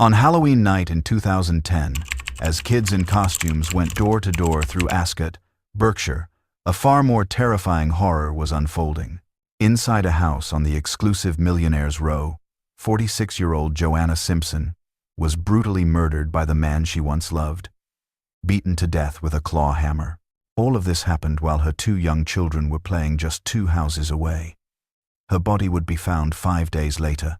On Halloween night in 2010, as kids in costumes went door to door through Ascot, Berkshire, a far more terrifying horror was unfolding. Inside a house on the exclusive Millionaires Row, 46-year-old Joanna Simpson was brutally murdered by the man she once loved, beaten to death with a claw hammer. All of this happened while her 2 young children were playing just 2 houses away. Her body would be found 5 days later,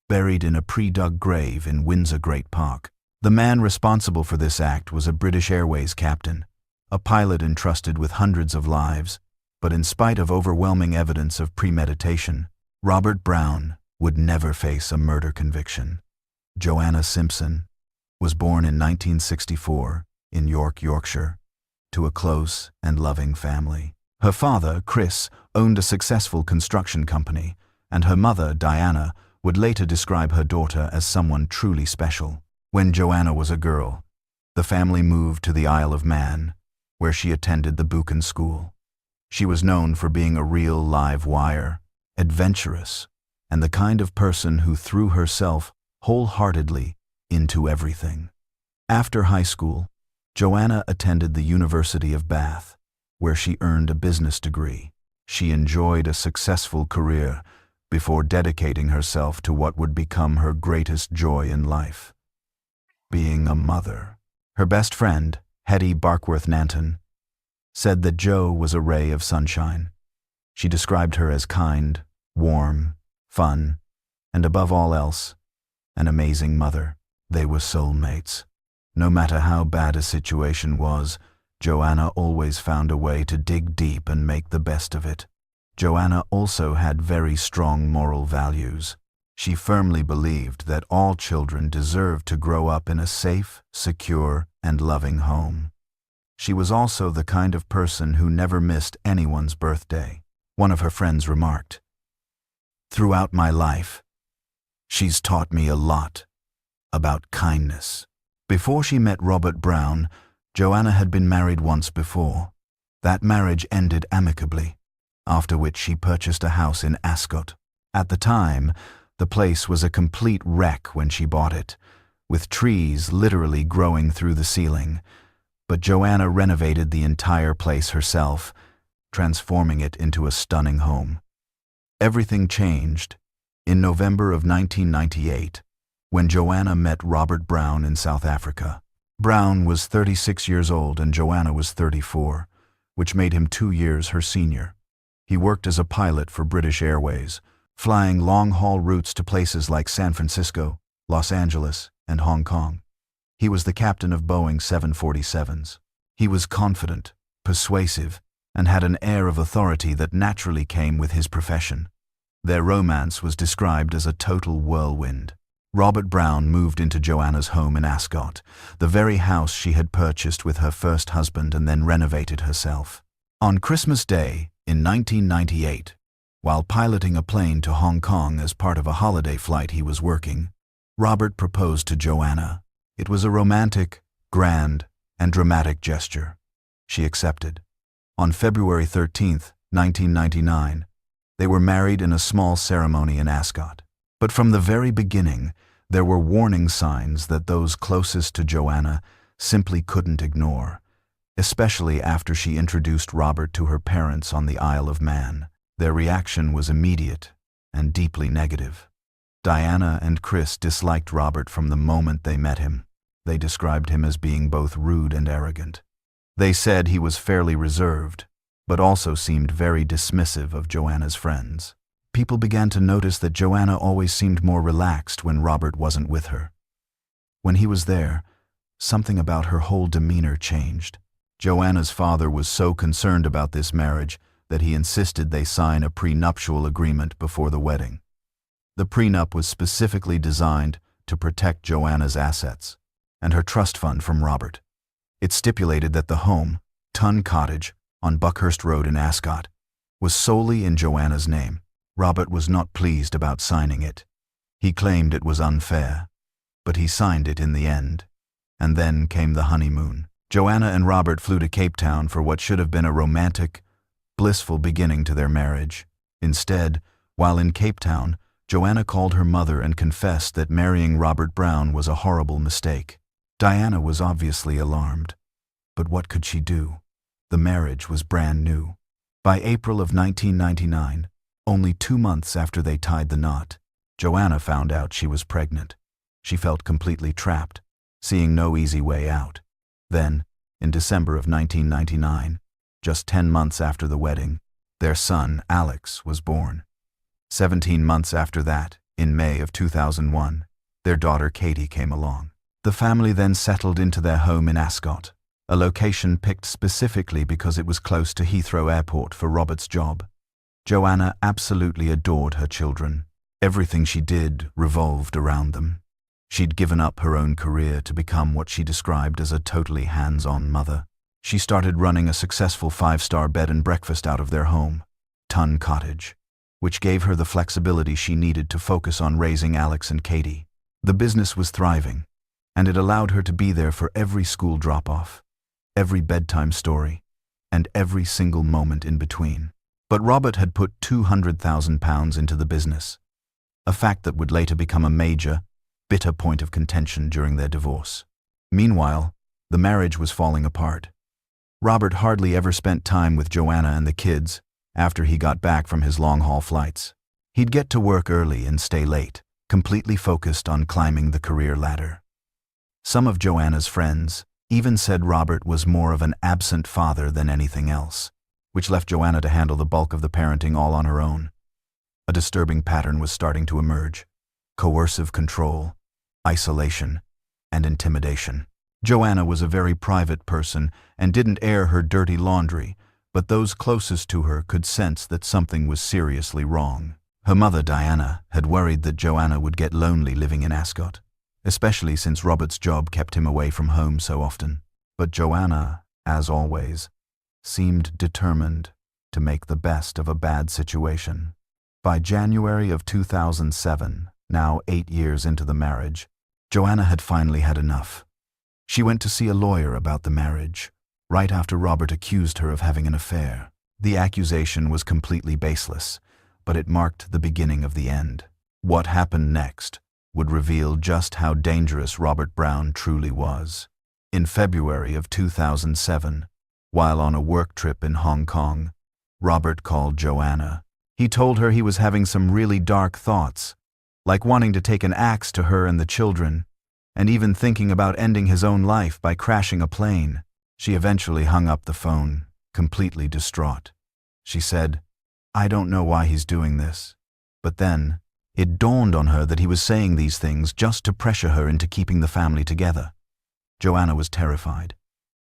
buried in a pre-dug grave in Windsor Great Park. The man responsible for this act was a British Airways captain, a pilot entrusted with hundreds of lives, but in spite of overwhelming evidence of premeditation, Robert Brown would never face a murder conviction. Joanna Simpson was born in 1964 in York, Yorkshire, to a close and loving family. Her father, Chris, owned a successful construction company, and her mother, Diana, would later describe her daughter as someone truly special. When Joanna was a girl, the family moved to the Isle of Man, where she attended the Buchan School. She was known for being a real live wire, adventurous, and the kind of person who threw herself wholeheartedly into everything. After high school, Joanna attended the University of Bath, where she earned a business degree. She enjoyed a successful career before dedicating herself to what would become her greatest joy in life: being a mother. Her best friend, Hetty Barkworth-Nanton, said that Jo was a ray of sunshine. She described her as kind, warm, fun, and above all else, an amazing mother. They were soulmates. No matter how bad a situation was, Joanna always found a way to dig deep and make the best of it. Joanna also had very strong moral values. She firmly believed that all children deserved to grow up in a safe, secure, and loving home. She was also the kind of person who never missed anyone's birthday. One of her friends remarked, "Throughout my life, she's taught me a lot about kindness." Before she met Robert Brown, Joanna had been married once before. That marriage ended amicably, after which she purchased a house in Ascot. At the time, the place was a complete wreck when she bought it, with trees literally growing through the ceiling. But Joanna renovated the entire place herself, transforming it into a stunning home. Everything changed in November of 1998, when Joanna met Robert Brown in South Africa. Brown was 36 years old and Joanna was 34, which made him 2 years her senior. He worked as a pilot for British Airways, flying long-haul routes to places like San Francisco, Los Angeles, and Hong Kong. He was the captain of Boeing 747s. He was confident, persuasive, and had an air of authority that naturally came with his profession. Their romance was described as a total whirlwind. Robert Brown moved into Joanna's home in Ascot, the very house she had purchased with her first husband and then renovated herself. On Christmas Day in 1998, while piloting a plane to Hong Kong as part of a holiday flight he was working, Robert proposed to Joanna. It was a romantic, grand, and dramatic gesture. She accepted. On February 13, 1999, they were married in a small ceremony in Ascot. But from the very beginning, there were warning signs that those closest to Joanna simply couldn't ignore, especially after she introduced Robert to her parents on the Isle of Man. Their reaction was immediate and deeply negative. Diana and Chris disliked Robert from the moment they met him. They described him as being both rude and arrogant. They said he was fairly reserved, but also seemed very dismissive of Joanna's friends. People began to notice that Joanna always seemed more relaxed when Robert wasn't with her. When he was there, something about her whole demeanor changed. Joanna's father was so concerned about this marriage that he insisted they sign a prenuptial agreement before the wedding. The prenup was specifically designed to protect Joanna's assets and her trust fund from Robert. It stipulated that the home, Tun Cottage, on Buckhurst Road in Ascot, was solely in Joanna's name. Robert was not pleased about signing it. He claimed it was unfair, but he signed it in the end. And then came the honeymoon. Joanna and Robert flew to Cape Town for what should have been a romantic, blissful beginning to their marriage. Instead, while in Cape Town, Joanna called her mother and confessed that marrying Robert Brown was a horrible mistake. Diana was obviously alarmed. But what could she do? The marriage was brand new. By April of 1999, only 2 months after they tied the knot, Joanna found out she was pregnant. She felt completely trapped, seeing no easy way out. Then, in December of 1999, just 10 months after the wedding, their son, Alex, was born. 17 months after that, in May of 2001, their daughter Katie came along. The family then settled into their home in Ascot, a location picked specifically because it was close to Heathrow Airport for Robert's job. Joanna absolutely adored her children. Everything she did revolved around them. She'd given up her own career to become what she described as a totally hands-on mother. She started running a successful 5-star bed and breakfast out of their home, Tun Cottage, which gave her the flexibility she needed to focus on raising Alex and Katie. The business was thriving, and it allowed her to be there for every school drop-off, every bedtime story, and every single moment in between. But Robert had put £200,000 into the business, a fact that would later become a major, bitter point of contention during their divorce. Meanwhile, the marriage was falling apart. Robert hardly ever spent time with Joanna and the kids after he got back from his long-haul flights. He'd get to work early and stay late, completely focused on climbing the career ladder. Some of Joanna's friends even said Robert was more of an absent father than anything else, which left Joanna to handle the bulk of the parenting all on her own. A disturbing pattern was starting to emerge: coercive control, isolation, and intimidation. Joanna was a very private person and didn't air her dirty laundry, but those closest to her could sense that something was seriously wrong. Her mother, Diana, had worried that Joanna would get lonely living in Ascot, especially since Robert's job kept him away from home so often. But Joanna, as always, seemed determined to make the best of a bad situation. By January of 2007, now 8 years into the marriage, Joanna had finally had enough. She went to see a lawyer about the marriage, right after Robert accused her of having an affair. The accusation was completely baseless, but it marked the beginning of the end. What happened next would reveal just how dangerous Robert Brown truly was. In February of 2007, while on a work trip in Hong Kong, Robert called Joanna. He told her he was having some really dark thoughts, like wanting to take an axe to her and the children, and even thinking about ending his own life by crashing a plane. She eventually hung up the phone, completely distraught. She said, "I don't know why he's doing this." But then, it dawned on her that he was saying these things just to pressure her into keeping the family together. Joanna was terrified,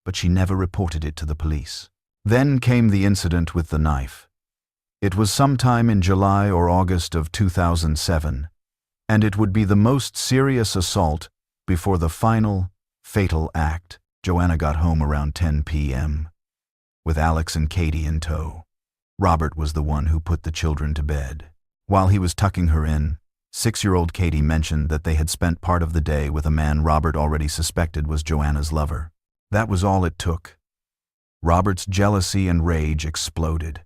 but she never reported it to the police. Then came the incident with the knife. It was sometime in July or August of 2007, and it would be the most serious assault before the final, fatal act. Joanna got home around 10 p.m., with Alex and Katie in tow. Robert was the one who put the children to bed. While he was tucking her in, 6-year-old Katie mentioned that they had spent part of the day with a man Robert already suspected was Joanna's lover. That was all it took. Robert's jealousy and rage exploded.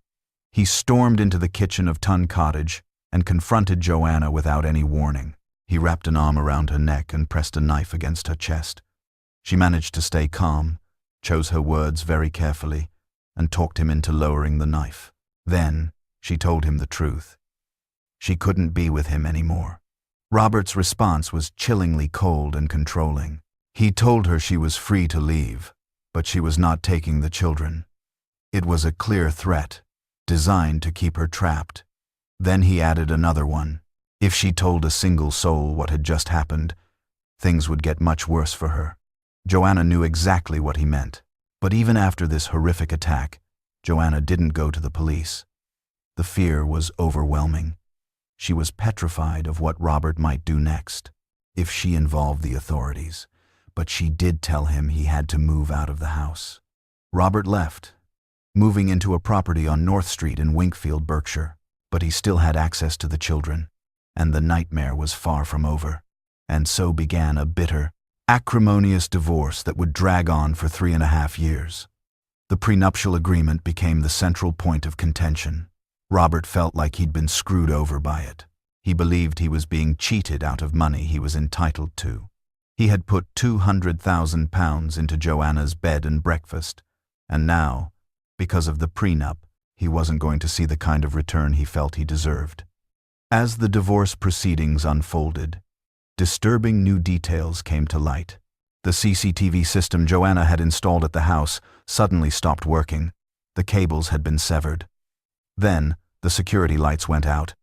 He stormed into the kitchen of Tun Cottage and confronted Joanna without any warning. He wrapped an arm around her neck and pressed a knife against her chest. She managed to stay calm, chose her words very carefully, and talked him into lowering the knife. Then, she told him the truth. She couldn't be with him anymore. Robert's response was chillingly cold and controlling. He told her she was free to leave, but she was not taking the children. It was a clear threat, designed to keep her trapped. Then he added another one. If she told a single soul what had just happened, things would get much worse for her. Joanna knew exactly what he meant. But even after this horrific attack, Joanna didn't go to the police. The fear was overwhelming. She was petrified of what Robert might do next, if she involved the authorities. But she did tell him he had to move out of the house. Robert left, moving into a property on North Street in Winkfield, Berkshire. But he still had access to the children, and the nightmare was far from over. And so began a bitter, acrimonious divorce that would drag on for 3.5 years. The prenuptial agreement became the central point of contention. Robert felt like he'd been screwed over by it. He believed he was being cheated out of money he was entitled to. He had put £200,000 into Joanna's bed and breakfast, and now, because of the prenup, he wasn't going to see the kind of return he felt he deserved. As the divorce proceedings unfolded, disturbing new details came to light. The CCTV system Joanna had installed at the house suddenly stopped working. The cables had been severed. Then, the security lights went out.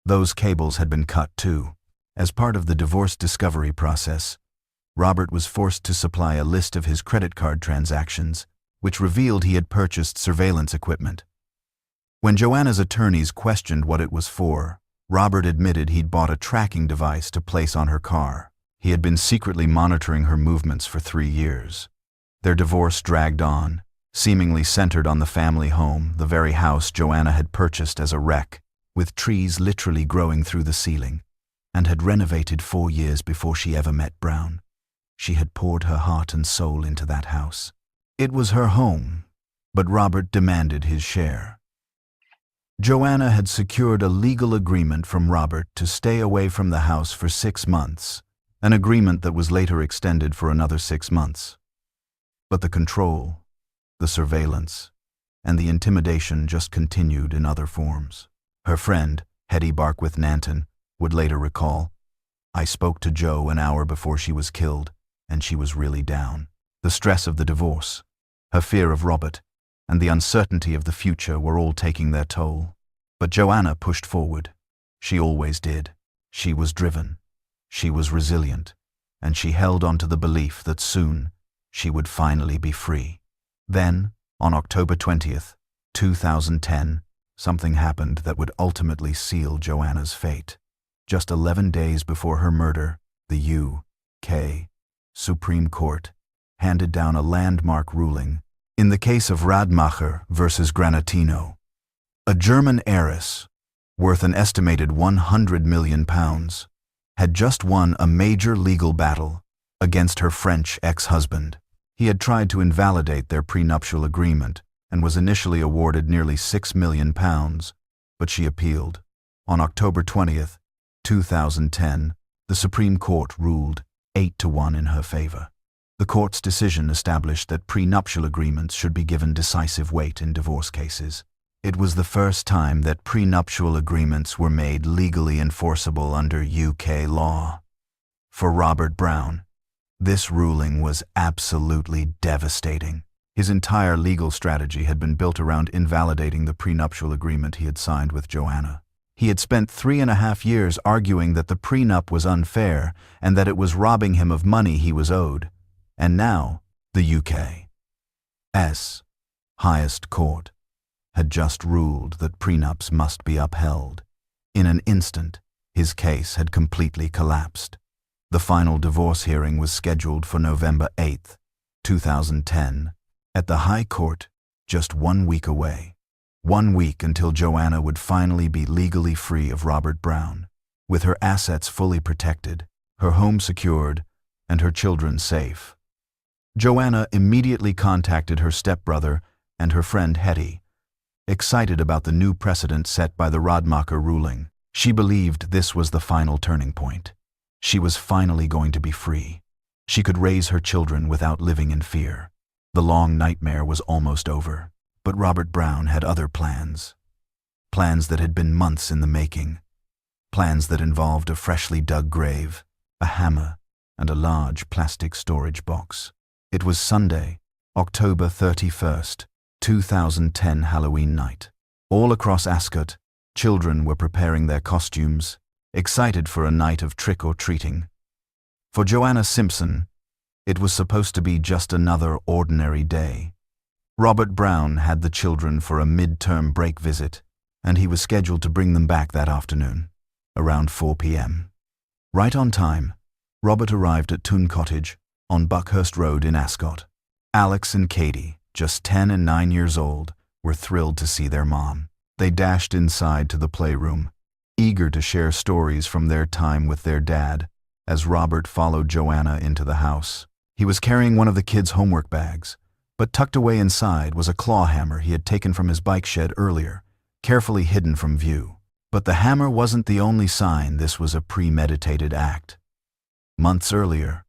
Those cables had been cut too. As part of the divorce discovery process, Robert was forced to supply a list of his credit card transactions, which revealed he had purchased surveillance equipment. When Joanna's attorneys questioned what it was for, Robert admitted he'd bought a tracking device to place on her car. He had been secretly monitoring her movements for 3 years. Their divorce dragged on, seemingly centered on the family home, the very house Joanna had purchased as a wreck, with trees literally growing through the ceiling, and had renovated 4 years before she ever met Brown. She had poured her heart and soul into that house. It was her home, but Robert demanded his share. Joanna had secured a legal agreement from Robert to stay away from the house for 6 months, an agreement that was later extended for another 6 months. But the control, the surveillance, and the intimidation just continued in other forms. Her friend, Hetty Barkwith Nanton, would later recall, "I spoke to Jo an hour before she was killed, and she was really down." The stress of the divorce, her fear of Robert, and the uncertainty of the future were all taking their toll. But Joanna pushed forward. She always did. She was driven. She was resilient, and she held on to the belief that soon she would finally be free. Then, on October 20th, 2010, something happened that would ultimately seal Joanna's fate. Just 11 days before her murder, the UK Supreme Court handed down a landmark ruling in the case of Radmacher versus Granatino. A German heiress, worth an estimated £100 million, had just won a major legal battle against her French ex-husband. He had tried to invalidate their prenuptial agreement and was initially awarded nearly £6 million, but she appealed. On October 20th, 2010, the Supreme Court ruled 8-1 in her favor. The court's decision established that prenuptial agreements should be given decisive weight in divorce cases. It was the first time that prenuptial agreements were made legally enforceable under UK law. For Robert Brown, this ruling was absolutely devastating. His entire legal strategy had been built around invalidating the prenuptial agreement he had signed with Joanna. He had spent 3.5 years arguing that the prenup was unfair and that it was robbing him of money he was owed. And now, the UK's highest court had just ruled that prenups must be upheld. In an instant, his case had completely collapsed. The final divorce hearing was scheduled for November 8th, 2010, at the High Court, just 1 week away. 1 week until Joanna would finally be legally free of Robert Brown, with her assets fully protected, her home secured, and her children safe. Joanna immediately contacted her stepbrother and her friend Hetty, excited about the new precedent set by the Radmacher ruling. She believed this was the final turning point. She was finally going to be free. She could raise her children without living in fear. The long nightmare was almost over, but Robert Brown had other plans. Plans that had been months in the making. Plans that involved a freshly dug grave, a hammer, and a large plastic storage box. It was Sunday, October 31st, 2010 Halloween night. All across Ascot, children were preparing their costumes, excited for a night of trick-or-treating. For Joanna Simpson, it was supposed to be just another ordinary day. Robert Brown had the children for a mid-term break visit, and he was scheduled to bring them back that afternoon, around 4 p.m. Right on time, Robert arrived at Toon Cottage, on Buckhurst Road in Ascot. Alex and Katie, just 10 and 9 years old, were thrilled to see their mom. They dashed inside to the playroom, eager to share stories from their time with their dad, as Robert followed Joanna into the house. He was carrying one of the kids' homework bags, but tucked away inside was a claw hammer he had taken from his bike shed earlier, carefully hidden from view. But the hammer wasn't the only sign this was a premeditated act. Months earlier,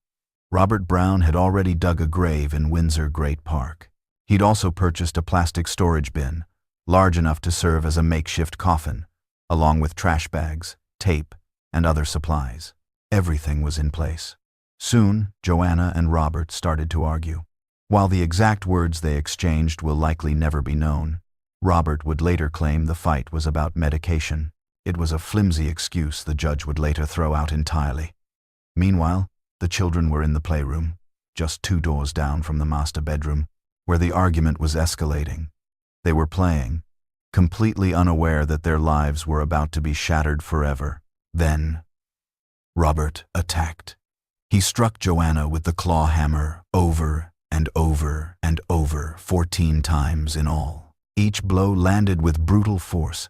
Robert Brown had already dug a grave in Windsor Great Park. He'd also purchased a plastic storage bin, large enough to serve as a makeshift coffin, along with trash bags, tape, and other supplies. Everything was in place. Soon, Joanna and Robert started to argue. While the exact words they exchanged will likely never be known, Robert would later claim the fight was about medication. It was a flimsy excuse the judge would later throw out entirely. Meanwhile, the children were in the playroom, just 2 doors down from the master bedroom, where the argument was escalating. They were playing, completely unaware that their lives were about to be shattered forever. Then, Robert attacked. He struck Joanna with the claw hammer over and over and over, 14 times in all. Each blow landed with brutal force.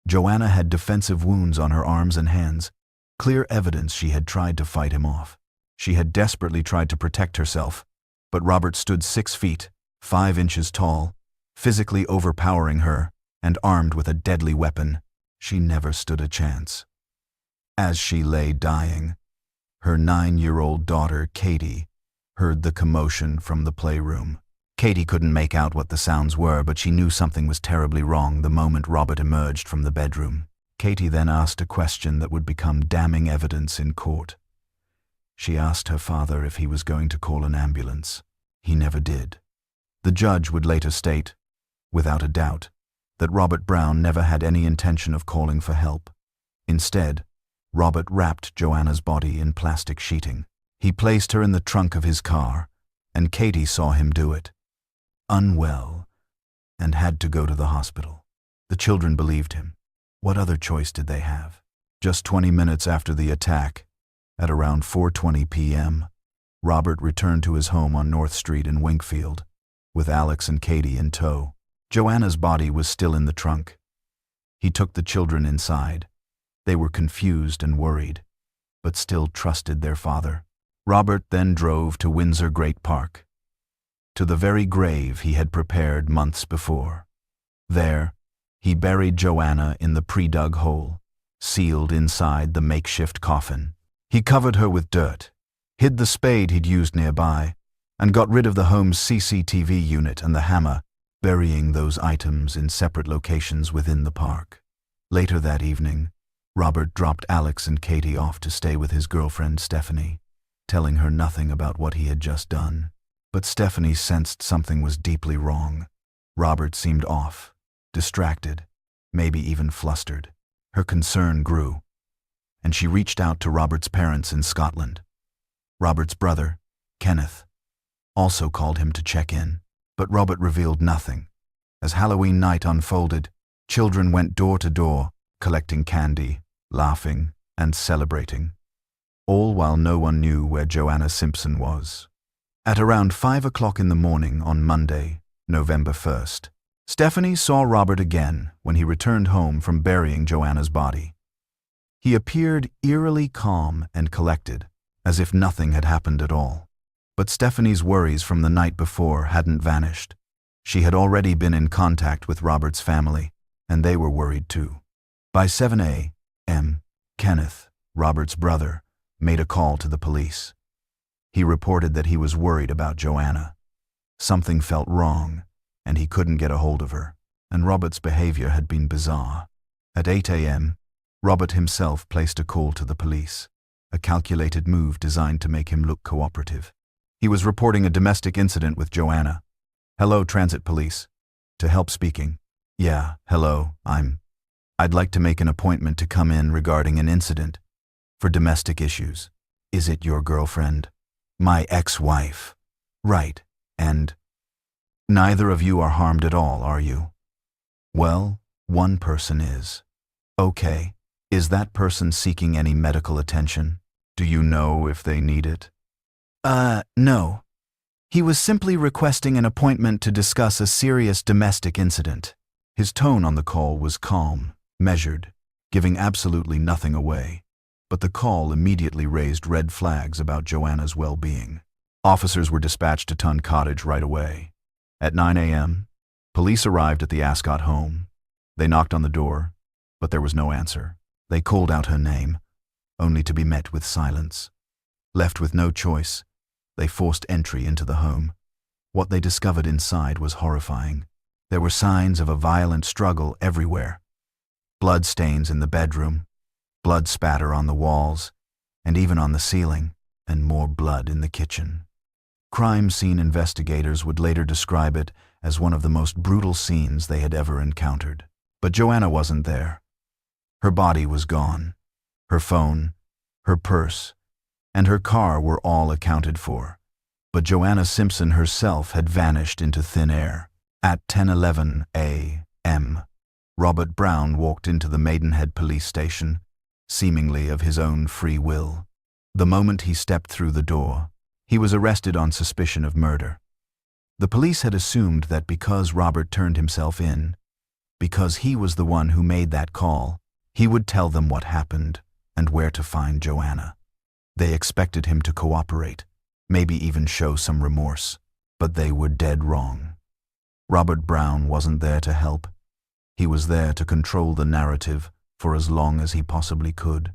Joanna had defensive wounds on her arms and hands, clear evidence she had tried to fight him off. She had desperately tried to protect herself, but Robert stood 6 feet, 5 inches tall, physically overpowering her and armed with a deadly weapon. She never stood a chance. As she lay dying, her 9-year-old daughter, Katie, heard the commotion from the playroom. Katie couldn't make out what the sounds were, but she knew something was terribly wrong the moment Robert emerged from the bedroom. Katie then asked a question that would become damning evidence in court. She asked her father if he was going to call an ambulance. He never did. The judge would later state, without a doubt, that Robert Brown never had any intention of calling for help. Instead, Robert wrapped Joanna's body in plastic sheeting. He placed her in the trunk of his car, and Katie saw him do it. Unwell, and had to go to the hospital. The children believed him. What other choice did they have? Just 20 minutes after the attack, at around 4:20 p.m., Robert returned to his home on North Street in Winkfield, with Alex and Katie in tow. Joanna's body was still in the trunk. He took the children inside. They were confused and worried, but still trusted their father. Robert then drove to Windsor Great Park, to the very grave he had prepared months before. There, he buried Joanna in the pre-dug hole, sealed inside the makeshift coffin. He covered her with dirt, hid the spade he'd used nearby, and got rid of the home's CCTV unit and the hammer, burying those items in separate locations within the park. Later that evening, Robert dropped Alex and Katie off to stay with his girlfriend Stephanie, telling her nothing about what he had just done. But Stephanie sensed something was deeply wrong. Robert seemed off, distracted, maybe even flustered. Her concern grew, and she reached out to Robert's parents in Scotland. Robert's brother, Kenneth, also called him to check in, but Robert revealed nothing. As Halloween night unfolded, children went door to door, collecting candy, laughing, and celebrating, all while no one knew where Joanna Simpson was. At around 5 o'clock in the morning on Monday, November 1st, Stephanie saw Robert again when he returned home from burying Joanna's body. He appeared eerily calm and collected, as if nothing had happened at all. But Stephanie's worries from the night before hadn't vanished. She had already been in contact with Robert's family, and they were worried too. By 7 a.m., Kenneth, Robert's brother, made a call to the police. He reported that he was worried about Joanna. Something felt wrong, and he couldn't get a hold of her, and Robert's behavior had been bizarre. At 8 a.m., Robert himself placed a call to the police, a calculated move designed to make him look cooperative. He was reporting a domestic incident with Joanna. "Hello, Transit Police. To help speaking." "Yeah, hello, I'd like to make an appointment to come in regarding an incident for domestic issues." "Is it your girlfriend?" "My ex-wife." "Right, and neither of you are harmed at all, are you?" "Well, one person is." "Okay. Is that person seeking any medical attention? Do you know if they need it?" No. He was simply requesting an appointment to discuss a serious domestic incident." His tone on the call was calm, measured, giving absolutely nothing away. But the call immediately raised red flags about Joanna's well-being. Officers were dispatched to Tun Cottage right away. At 9 a.m., police arrived at the Ascot home. They knocked on the door, but there was no answer. They called out her name, only to be met with silence. Left with no choice, they forced entry into the home. What they discovered inside was horrifying. There were signs of a violent struggle everywhere. Blood stains in the bedroom, blood spatter on the walls, and even on the ceiling, and more blood in the kitchen. Crime scene investigators would later describe it as one of the most brutal scenes they had ever encountered. But Joanna wasn't there. Her body was gone. Her phone, her purse, and her car were all accounted for. But Joanna Simpson herself had vanished into thin air. At 10:11 a.m., Robert Brown walked into the Maidenhead police station, seemingly of his own free will. The moment he stepped through the door, he was arrested on suspicion of murder. The police had assumed that because Robert turned himself in, because he was the one who made that call, he would tell them what happened and where to find Joanna. They expected him to cooperate, maybe even show some remorse, but they were dead wrong. Robert Brown wasn't there to help. He was there to control the narrative for as long as he possibly could.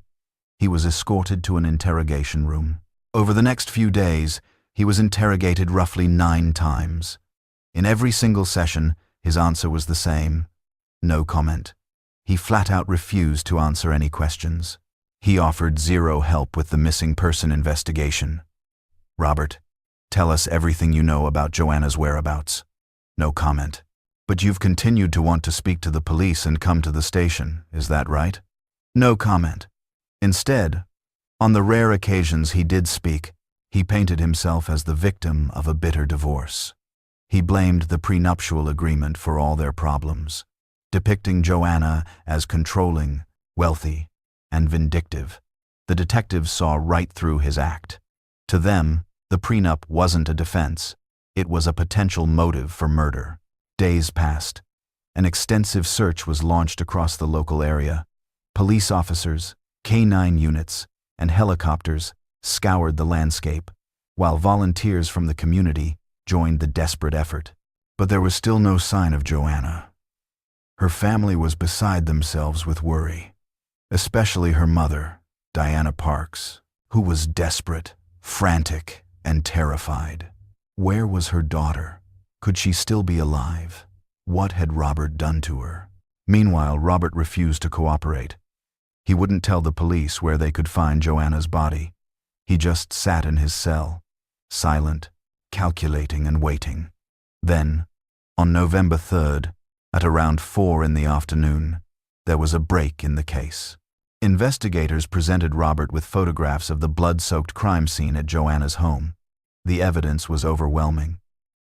He was escorted to an interrogation room. Over the next few days, he was interrogated roughly 9 times. In every single session, his answer was the same: no comment. He flat out refused to answer any questions. He offered zero help with the missing person investigation. "Robert, tell us everything you know about Joanna's whereabouts." No comment. "But you've continued to want to speak to the police and come to the station, is that right?" No comment. Instead, on the rare occasions he did speak, he painted himself as the victim of a bitter divorce. He blamed the prenuptial agreement for all their problems, depicting Joanna as controlling, wealthy, and vindictive. The detectives saw right through his act. To them, the prenup wasn't a defense. It was a potential motive for murder. Days passed. An extensive search was launched across the local area. Police officers, K9 units, and helicopters scoured the landscape, while volunteers from the community joined the desperate effort. But there was still no sign of Joanna. Her family was beside themselves with worry, especially her mother, Diana Parks, who was desperate, frantic, and terrified. Where was her daughter? Could she still be alive? What had Robert done to her? Meanwhile, Robert refused to cooperate. He wouldn't tell the police where they could find Joanna's body. He just sat in his cell, silent, calculating and waiting. Then, on November 3rd, at around 4 in the afternoon, there was a break in the case. Investigators presented Robert with photographs of the blood-soaked crime scene at Joanna's home. The evidence was overwhelming.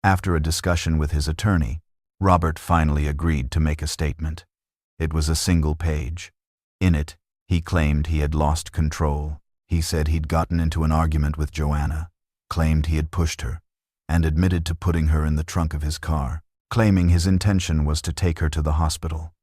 After a discussion with his attorney, Robert finally agreed to make a statement. It was a single page. In it, he claimed he had lost control. He said he'd gotten into an argument with Joanna, claimed he had pushed her, and admitted to putting her in the trunk of his car, claiming his intention was to take her to the hospital.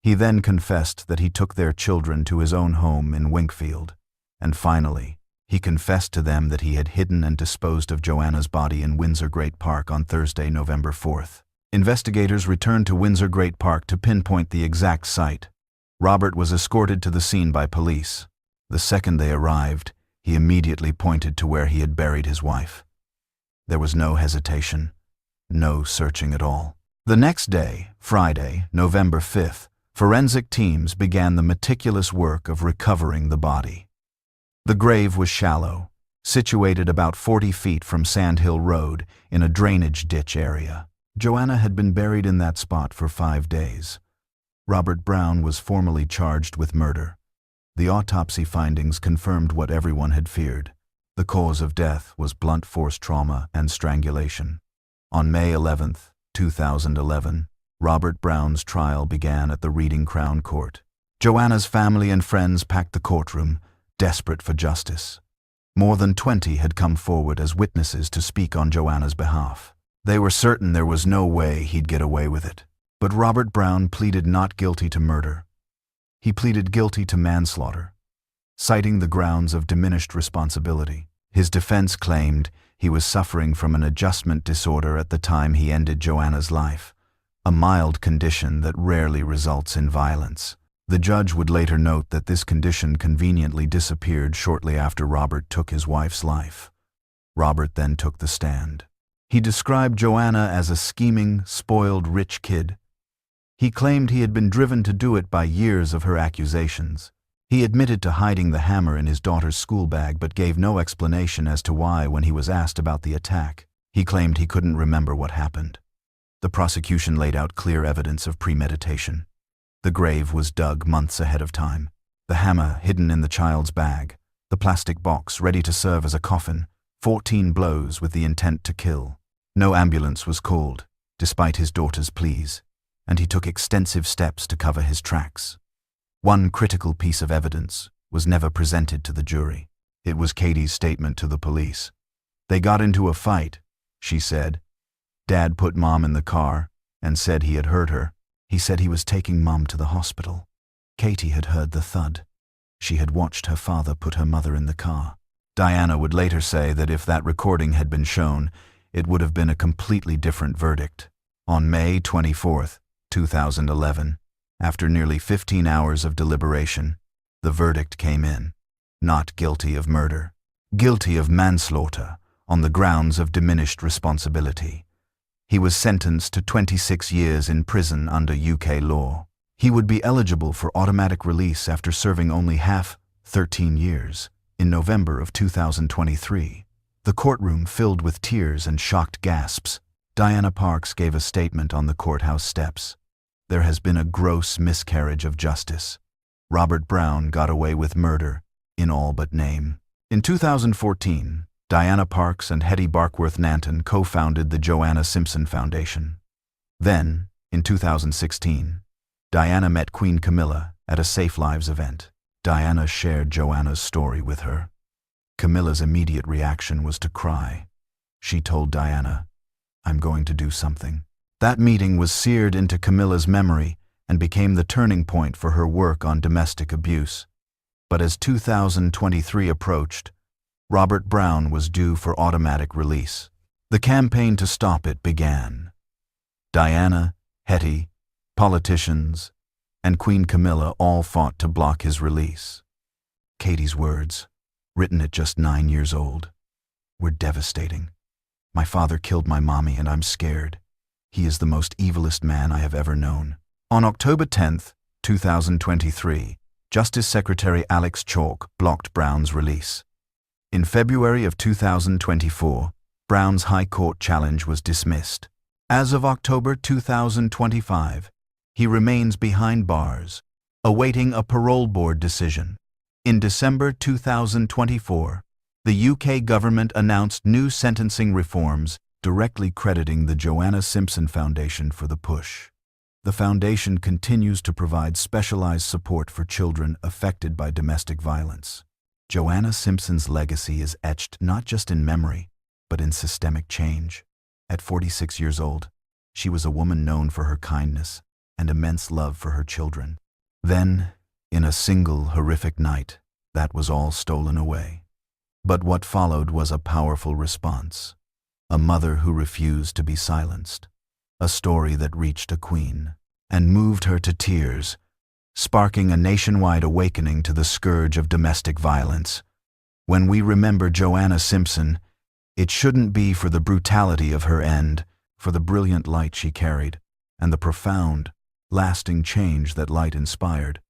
He then confessed that he took their children to his own home in Winkfield, and finally, he confessed to them that he had hidden and disposed of Joanna's body in Windsor Great Park on Thursday, November 4th. Investigators returned to Windsor Great Park to pinpoint the exact site. Robert was escorted to the scene by police. The second they arrived, he immediately pointed to where he had buried his wife. There was no hesitation, no searching at all. The next day, Friday, November 5th, forensic teams began the meticulous work of recovering the body. The grave was shallow, situated about 40 feet from Sand Hill Road in a drainage ditch area. Joanna had been buried in that spot for 5 days. Robert Brown was formally charged with murder. The autopsy findings confirmed what everyone had feared. The cause of death was blunt force trauma and strangulation. On May 11, 2011, Robert Brown's trial began at the Reading Crown Court. Joanna's family and friends packed the courtroom, desperate for justice. More than 20 had come forward as witnesses to speak on Joanna's behalf. They were certain there was no way he'd get away with it. But Robert Brown pleaded not guilty to murder. He pleaded guilty to manslaughter, citing the grounds of diminished responsibility. His defense claimed he was suffering from an adjustment disorder at the time he ended Joanna's life, a mild condition that rarely results in violence. The judge would later note that this condition conveniently disappeared shortly after Robert took his wife's life. Robert then took the stand. He described Joanna as a scheming, spoiled rich kid. He claimed he had been driven to do it by years of her accusations. He admitted to hiding the hammer in his daughter's school bag but gave no explanation as to why when he was asked about the attack. He claimed he couldn't remember what happened. The prosecution laid out clear evidence of premeditation. The grave was dug months ahead of time, the hammer hidden in the child's bag, the plastic box ready to serve as a coffin, 14 blows with the intent to kill. No ambulance was called, despite his daughter's pleas, and he took extensive steps to cover his tracks. One critical piece of evidence was never presented to the jury. It was Katie's statement to the police. "They got into a fight," she said. "Dad put Mom in the car and said he had hurt her. He said he was taking Mom to the hospital." Katie had heard the thud. She had watched her father put her mother in the car. Diana would later say that if that recording had been shown, it would have been a completely different verdict. On May 24, 2011, after nearly 15 hours of deliberation, the verdict came in. Not guilty of murder. Guilty of manslaughter on the grounds of diminished responsibility. He was sentenced to 26 years in prison under UK law. He would be eligible for automatic release after serving only 13 years, in November of 2023. The courtroom filled with tears and shocked gasps. Diana Parks gave a statement on the courthouse steps. "There has been a gross miscarriage of justice. Robert Brown got away with murder, in all but name." In 2014, Diana Parks and Hetty Barkworth Nanton co-founded the Joanna Simpson Foundation. Then, in 2016, Diana met Queen Camilla at a Safe Lives event. Diana shared Joanna's story with her. Camilla's immediate reaction was to cry. She told Diana, "I'm going to do something." That meeting was seared into Camilla's memory and became the turning point for her work on domestic abuse. But as 2023 approached, Robert Brown was due for automatic release. The campaign to stop it began. Diana, Hetty, politicians, and Queen Camilla all fought to block his release. Katie's words, written at just 9 years old, were devastating. "My father killed my mommy and I'm scared. He is the most evilest man I have ever known." On October 10, 2023, Justice Secretary Alex Chalk blocked Brown's release. In February of 2024, Brown's High Court challenge was dismissed. As of October 2025, he remains behind bars, awaiting a parole board decision. In December 2024, the UK government announced new sentencing reforms, directly crediting the Joanna Simpson Foundation for the push. The foundation continues to provide specialized support for children affected by domestic violence. Joanna Simpson's legacy is etched not just in memory, but in systemic change. At 46 years old, she was a woman known for her kindness and immense love for her children. Then, in a single horrific night, that was all stolen away. But what followed was a powerful response. A mother who refused to be silenced. A story that reached a queen and moved her to tears, sparking a nationwide awakening to the scourge of domestic violence. When we remember Joanna Simpson, it shouldn't be for the brutality of her end, for the brilliant light she carried, and the profound, lasting change that light inspired.